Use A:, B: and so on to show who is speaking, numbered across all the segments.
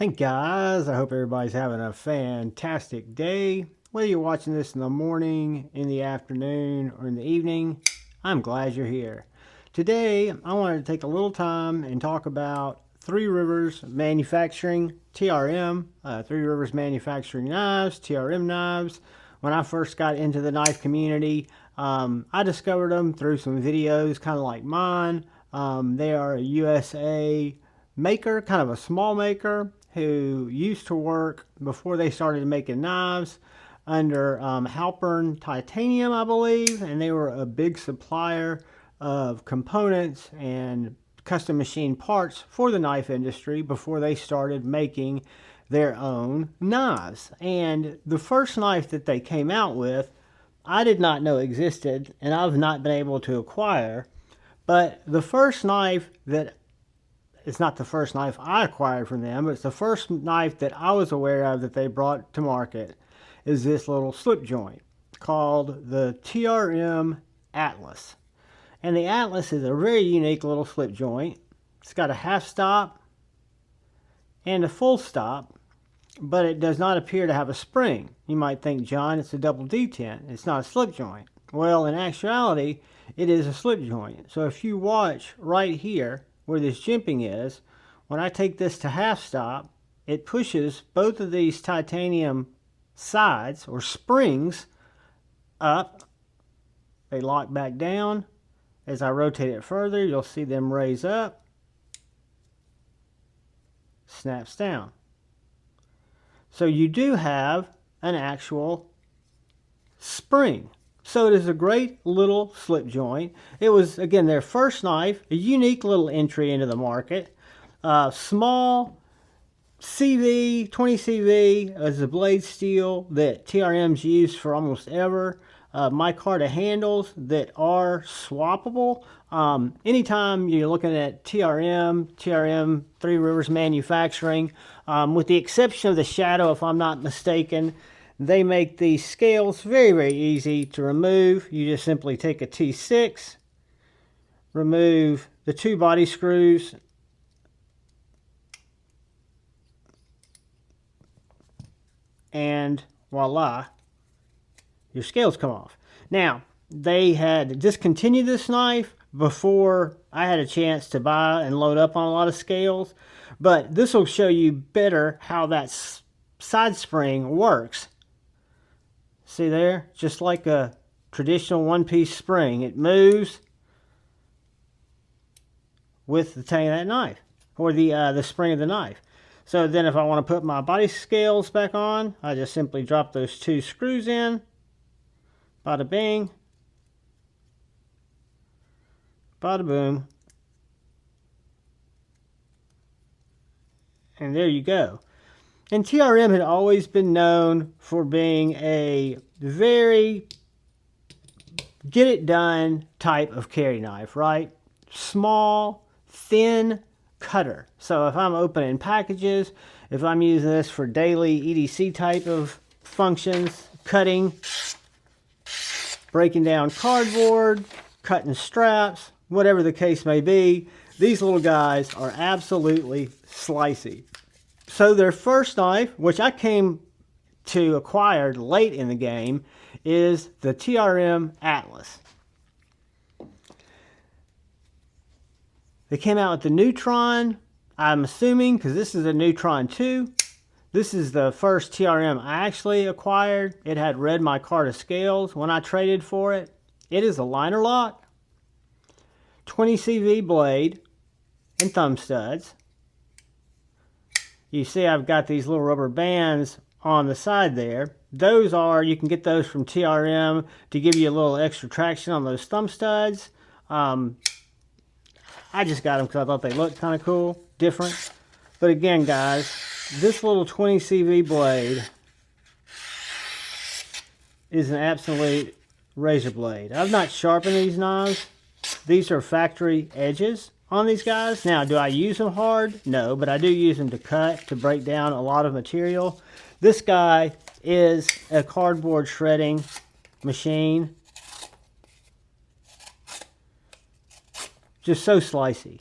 A: Hey guys, I hope everybody's having a fantastic day. Whether you're watching this in the morning, in the afternoon, or in the evening, I'm glad you're here. Today, I wanted to take a little time and talk about Three Rivers Manufacturing, TRM, Three Rivers Manufacturing Knives, TRM Knives. When I first got into the knife community, I discovered them through some videos kind of like mine. They are a USA maker, kind of a small maker, who used to work before they started making knives under Halpern Titanium, I believe, and they were a big supplier of components and custom machine parts for the knife industry before they started making their own knives. And the first knife that they came out with, I did not know existed, and I've not been able to acquire. But the first knife that it's not the first knife I acquired from them, but it's the first knife that I was aware of that they brought to market, is this little slip joint called the TRM Atlas. And the Atlas is a very unique little slip joint. It's got a half stop and a full stop, but it does not appear to have a spring. You might think, John, it's a double detent. It's not a slip joint. Well, in actuality, it is a slip joint. So if you watch right here, where this jimping is, when I take this to half stop, it pushes both of these titanium sides or springs up. They lock back down. As I rotate it further, you'll see them raise up, snaps down. So you do have an actual spring. So it is a great little slip joint. It was, again, their first knife, a unique little entry into the market. Small CV, 20 CV as a blade steel that TRM's used for almost ever. Micarta handles that are swappable. Anytime you're looking at TRM, Three Rivers Manufacturing, with the exception of the shadow, if I'm not mistaken, they make these scales very, very easy to remove. You just simply take a T6, remove the two body screws, and voila, your scales come off. Now, they had discontinued this knife before I had a chance to buy and load up on a lot of scales, but this will show you better how that side spring works. See there? Just like a traditional one-piece spring. It moves with the tang of that knife, or the spring of the knife. So then if I want to put my body scales back on, I just simply drop those two screws in. Bada bing. Bada boom. And there you go. And TRM had always been known for being a very get-it-done type of carry knife, right? Small, thin cutter. So if I'm opening packages, if I'm using this for daily EDC type of functions, cutting, breaking down cardboard, cutting straps, whatever the case may be, these little guys are absolutely slicey. So their first knife, which I came to acquire late in the game, is the TRM Atlas. They came out with the Neutron, I'm assuming, because this is a Neutron 2. This is the first TRM I actually acquired. It had red micarta scales when I traded for it. It is a liner lock, 20 CV blade, and thumb studs. You see I've got these little rubber bands on the side there. Those are, you can get those from TRM to give you a little extra traction on those thumb studs. I just got them because I thought they looked kind of cool, different. But again, guys, this little 20 CV blade is an absolute razor blade. I've not sharpened these knives. These are factory edges on these guys. Now, do I use them hard? No, but I do use them to cut, to break down a lot of material. This guy is a cardboard shredding machine. Just so slicey.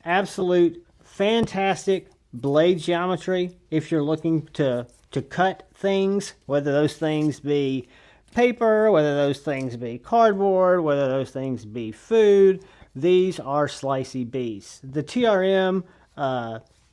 A: Absolute fantastic blade geometry if you're looking to cut things, whether those things be paper, whether those things be cardboard, whether those things be food. These are slicey beasts. The TRM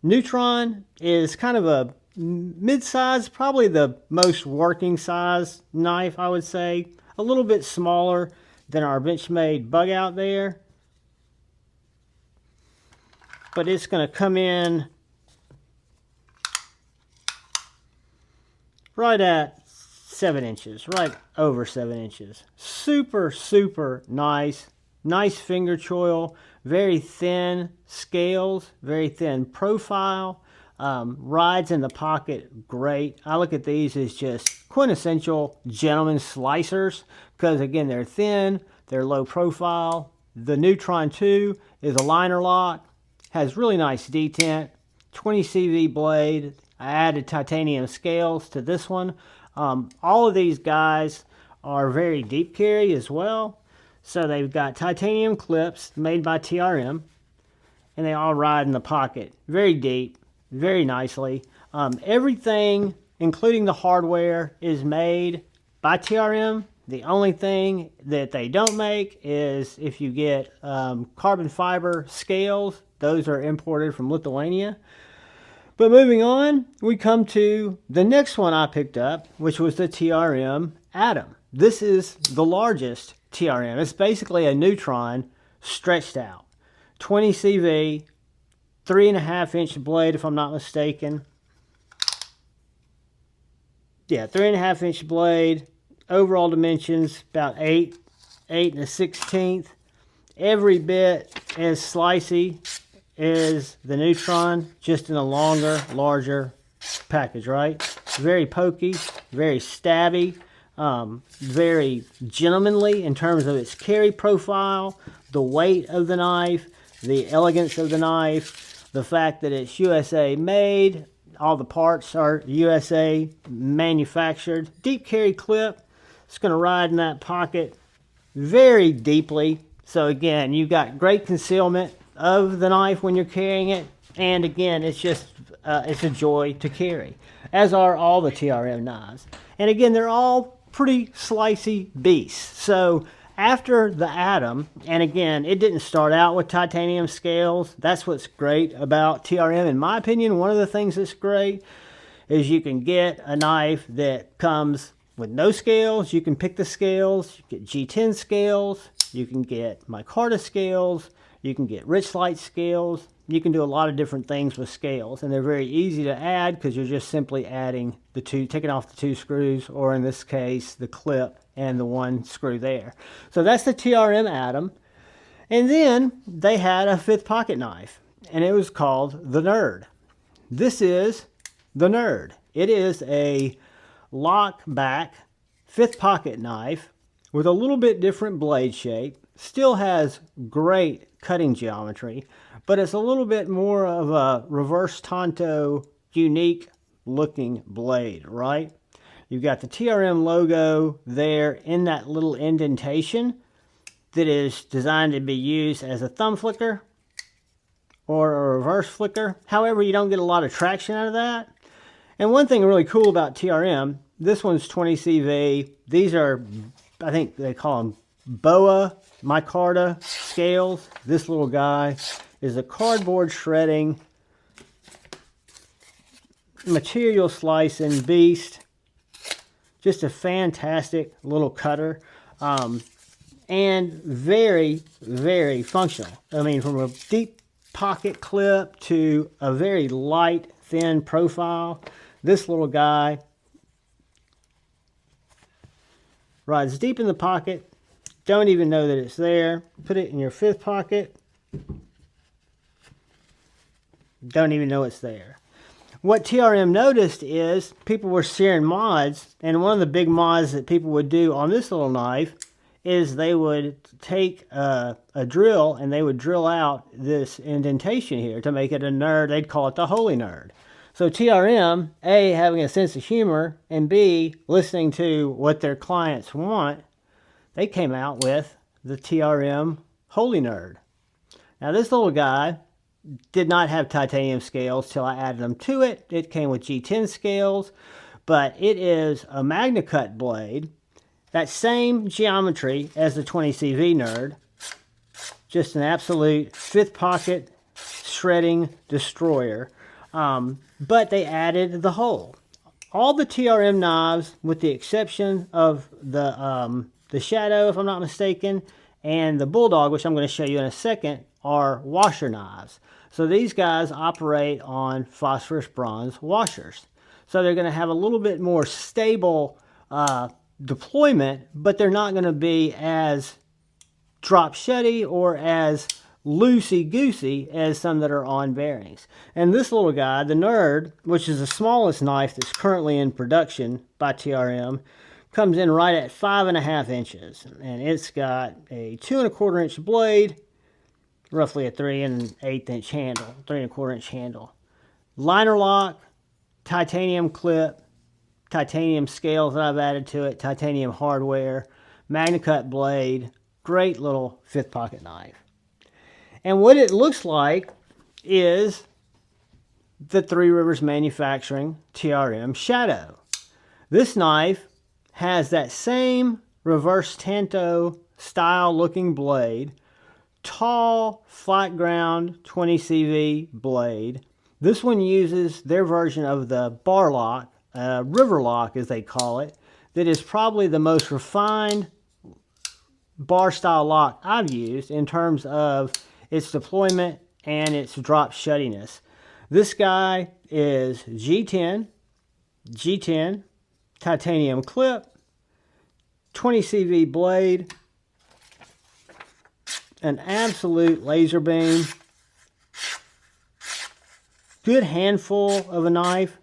A: Neutron is kind of a mid-size, probably the most working size knife, I would say. A little bit smaller than our Benchmade bug out there, but it's going to come in right at 7 inches, right over 7 inches. Super, super nice. Nice finger choil, very thin scales, very thin profile. Rides in the pocket, great. I look at these as just quintessential gentleman slicers because, again, they're thin, they're low profile. The Neutron 2 is a liner lock, has really nice detent, 20 CV blade. I added titanium scales to this one. All of these guys are very deep carry as well. So they've got titanium clips made by TRM, and they all ride in the pocket. Very deep, very nicely. Everything, including the hardware, is made by TRM. The only thing that they don't make is if you get carbon fiber scales. Those are imported from Lithuania. But moving on, we come to the next one I picked up, which was the TRM Atom. This is the largest TRM. It's basically a Neutron stretched out. 20 CV, 3.5 inch blade if I'm not mistaken. Yeah, 3.5 inch blade. Overall dimensions about 8 1/16. Every bit as slicey as the Neutron, just in a longer, larger package, right? Very pokey, very stabby. Very gentlemanly in terms of its carry profile, the weight of the knife, the elegance of the knife, the fact that it's USA made, all the parts are USA manufactured. Deep carry clip, it's going to ride in that pocket very deeply. So again, you've got great concealment of the knife when you're carrying it, and again, it's just it's a joy to carry, as are all the TRM knives. And again, they're all pretty slicey beasts. So after the Atom, and again, it didn't start out with titanium scales. That's what's great about TRM. In my opinion, one of the things that's great is you can get a knife that comes with no scales. You can pick the scales. You get G10 scales. You can get micarta scales. You can get Richlite scales. You can do a lot of different things with scales, and they're very easy to add because you're just simply adding the two, taking off the 2 screws, or in this case, the clip and the 1 screw there. So that's the TRM Atom. And then they had a 5th pocket knife, and it was called the Nerd. This is the Nerd. It is a lock back 5th pocket knife with a little bit different blade shape. Still has great cutting geometry, but it's a little bit more of a reverse Tonto, unique looking blade, right? You've got the TRM logo there in that little indentation that is designed to be used as a thumb flicker or a reverse flicker. However, you don't get a lot of traction out of that. And one thing really cool about TRM, this one's 20 CV. These are, I think they call them BOA micarta scales. This little guy is a cardboard shredding, material slicing beast. Just a fantastic little cutter, and very, very functional. I mean, from a deep pocket clip to a very light, thin profile, this little guy rides deep in the pocket. Don't even know that it's there. Put it in your 5th pocket. Don't even know it's there. What TRM noticed is people were sharing mods, and one of the big mods that people would do on this little knife is they would take a drill and they would drill out this indentation here to make it a nerd. They'd call it the Holy Nerd. So TRM, A, having a sense of humor, and B, listening to what their clients want, they came out with the TRM Holy Nerd. Now this little guy did not have titanium scales till I added them to it. It came with G10 scales, but it is a MagnaCut blade. That same geometry as the 20CV Nerd. Just an absolute fifth pocket shredding destroyer. But they added the hole. All the TRM knives, with the exception of the Shadow, if I'm not mistaken, and the Bulldog, which I'm going to show you in a second, are washer knives. So these guys operate on phosphorus bronze washers. So they're going to have a little bit more stable deployment, but they're not going to be as drop shutty or as loosey-goosey as some that are on bearings. And this little guy, the Nerd, which is the smallest knife that's currently in production by TRM, comes in right at 5.5 inches. And it's got a 2 1/4 inch blade, roughly a 3 1/8 inch handle, 3 1/4 inch handle. Liner lock, titanium clip, titanium scales that I've added to it, titanium hardware, MagnaCut blade, great little fifth pocket knife. And what it looks like is the Three Rivers Manufacturing TRM Shadow. This knife has that same reverse tanto style looking blade, tall flat ground 20CV blade. This one uses their version of the bar lock, river lock as they call it, that is probably the most refined bar style lock I've used in terms of its deployment and its drop shuttiness. This guy is G10, titanium clip, 20 CV blade, an absolute laser beam, good handful of a knife,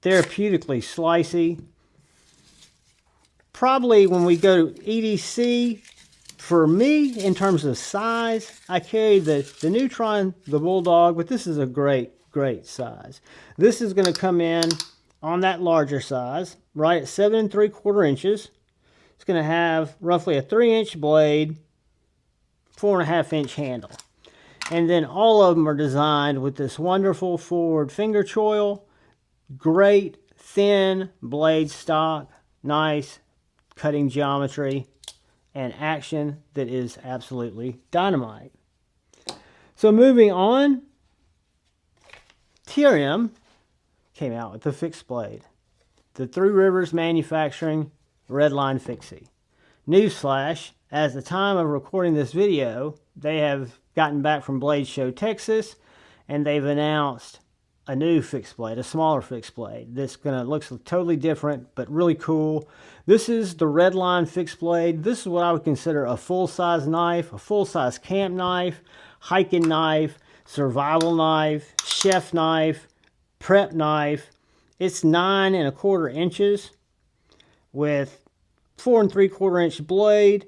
A: therapeutically slicey. Probably when we go to EDC, for me, in terms of size, I carry the Neutron, the Bulldog, but this is a great size. This is going to come in on that larger size, right at 7 3/4 inches. It's going to have roughly a 3-inch blade, 4.5 inch handle. And then all of them are designed with this wonderful forward finger choil, great thin blade stock, nice cutting geometry, and action that is absolutely dynamite. So moving on, TRM came out with the fixed blade, the Three Rivers Manufacturing Redline Fixie. Newsflash, at the time of recording this video, they have gotten back from Blade Show Texas, and they've announced a new fixed blade, a smaller fixed blade. This looks totally different, but really cool. This is the Redline fixed blade. This is what I would consider a full-size knife, a full-size camp knife, hiking knife, survival knife, chef knife, prep knife. It's 9 1/4 inches with 4 3/4 inch blade,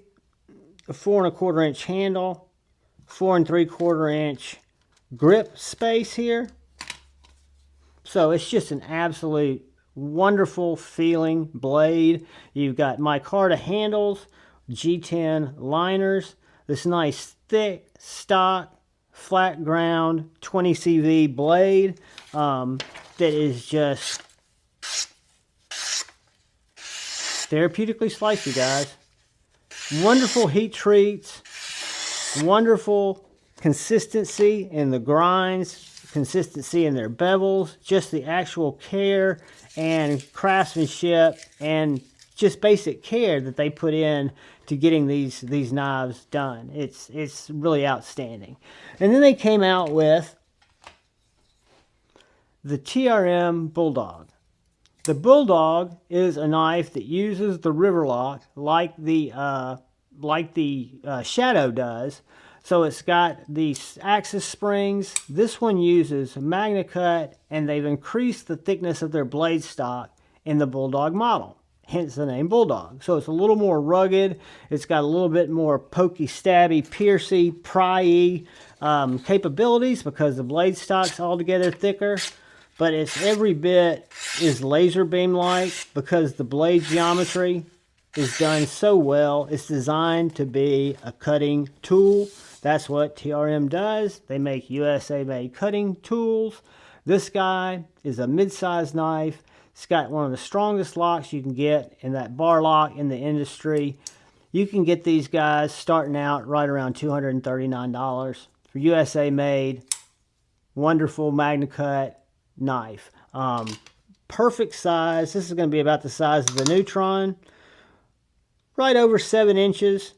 A: a 4 1/4 inch handle, 4 3/4 inch grip space here. So it's just an absolute wonderful feeling blade. You've got micarta handles, G10 liners, this nice thick stock flat ground 20 CV blade that is just therapeutically slicey, guys. Wonderful heat treats, wonderful consistency in the grinds, consistency in their bevels, just the actual care and craftsmanship and just basic care that they put in to getting these knives done. It's really outstanding. And then they came out with the TRM Bulldog. The Bulldog is a knife that uses the river lock like the Shadow does. So it's got these axis springs. This one uses MagnaCut, and they've increased the thickness of their blade stock in the Bulldog model. Hence the name Bulldog. So it's a little more rugged. It's got a little bit more pokey, stabby, piercy, pry-y capabilities because the blade stock's altogether thicker. But it's every bit is laser beam-like because the blade geometry is done so well. It's designed to be a cutting tool. That's what TRM does. They make USA-made cutting tools. This guy is a mid-sized knife. It's got one of the strongest locks you can get in that bar lock in the industry. You can get these guys starting out right around $239 for USA-made, wonderful MagnaCut knife. Perfect size. This is going to be about the size of the Neutron. Right over 7 inches.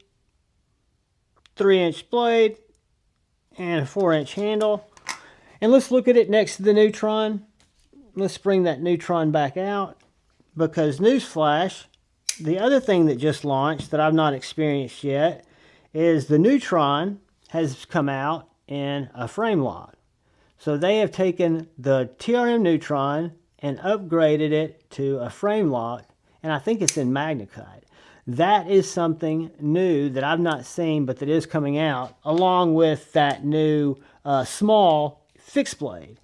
A: 3-inch blade. And a 4-inch handle. And let's look at it next to the Neutron. Let's bring that Neutron back out. Because newsflash, the other thing that just launched that I've not experienced yet is the Neutron has come out in a frame lock. So they have taken the TRM Neutron and upgraded it to a frame lock, and I think it's in MagnaCut. That is something new that I've not seen, but that is coming out, along with that new small fixed blade.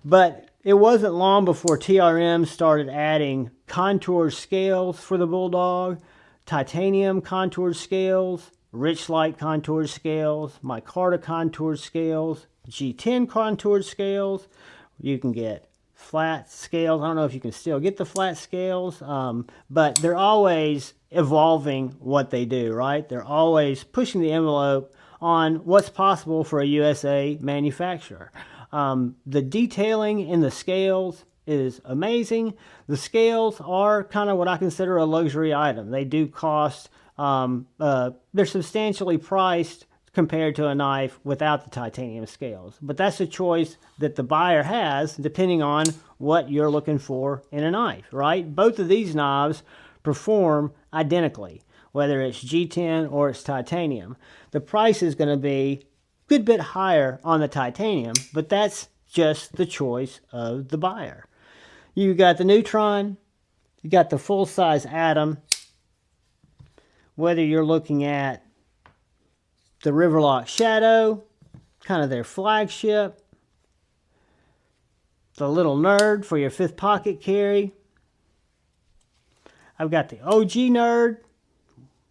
A: But it wasn't long before TRM started adding contour scales for the Bulldog, titanium contour scales, Richlight contour scales, micarta contour scales, G10 contour scales. You can get flat scales. I don't know if you can still get the flat scales, but they're always evolving what they do, right? They're always pushing the envelope on what's possible for a USA manufacturer. The detailing in the scales is amazing. The scales are kind of what I consider a luxury item. They do cost, they're substantially priced compared to a knife without the titanium scales. But that's a choice that the buyer has depending on what you're looking for in a knife, right? Both of these knives perform identically, whether it's G10 or it's titanium. The price is going to be a good bit higher on the titanium, but that's just the choice of the buyer. You got the Neutron, you got the full-size Atom. Whether you're looking at the Riverlock Shadow, kind of their flagship, the Little Nerd for your 5th pocket carry. I've got the OG Nerd,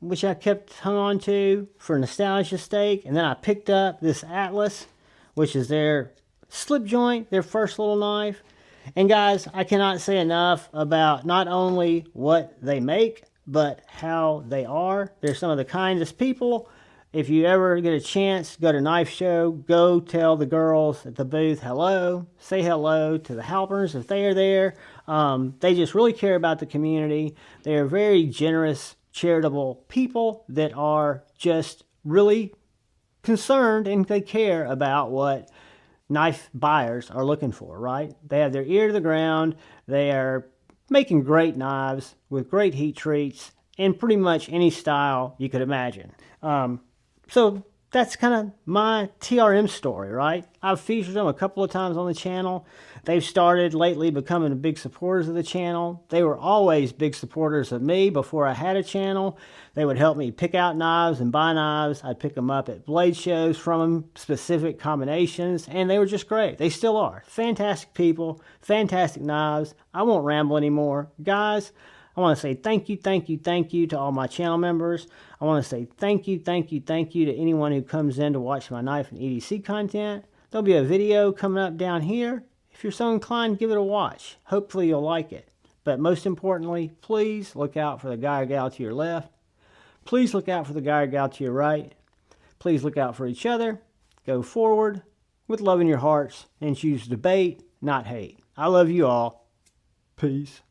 A: which I kept hung on to for nostalgia's sake, and then I picked up this Atlas, which is their slip joint, their first little knife. And guys, I cannot say enough about not only what they make, but how they are. They're some of the kindest people. If you ever get a chance, go to Knife Show, go tell the girls at the booth hello. Say hello to the helpers if they are there. They just really care about the community. They are very generous, charitable people that are just really concerned, and they care about what knife buyers are looking for, right? They have their ear to the ground. They are making great knives with great heat treats in pretty much any style you could imagine. So that's kind of my TRM story, right? I've featured them a couple of times on the channel. They've started lately becoming big supporters of the channel. They were always big supporters of me before I had a channel. They would help me pick out knives and buy knives. I'd pick them up at blade shows from them, specific combinations, and they were just great. They still are. Fantastic people, fantastic knives. I won't ramble anymore. Guys, I want to say thank you to all my channel members. I want to say thank you to anyone who comes in to watch my knife and EDC content. There'll be a video coming up down here. If you're so inclined, give it a watch. Hopefully you'll like it. But most importantly, please look out for the guy or gal to your left. Please look out for the guy or gal to your right. Please look out for each other. Go forward with love in your hearts and choose debate, not hate. I love you all. Peace.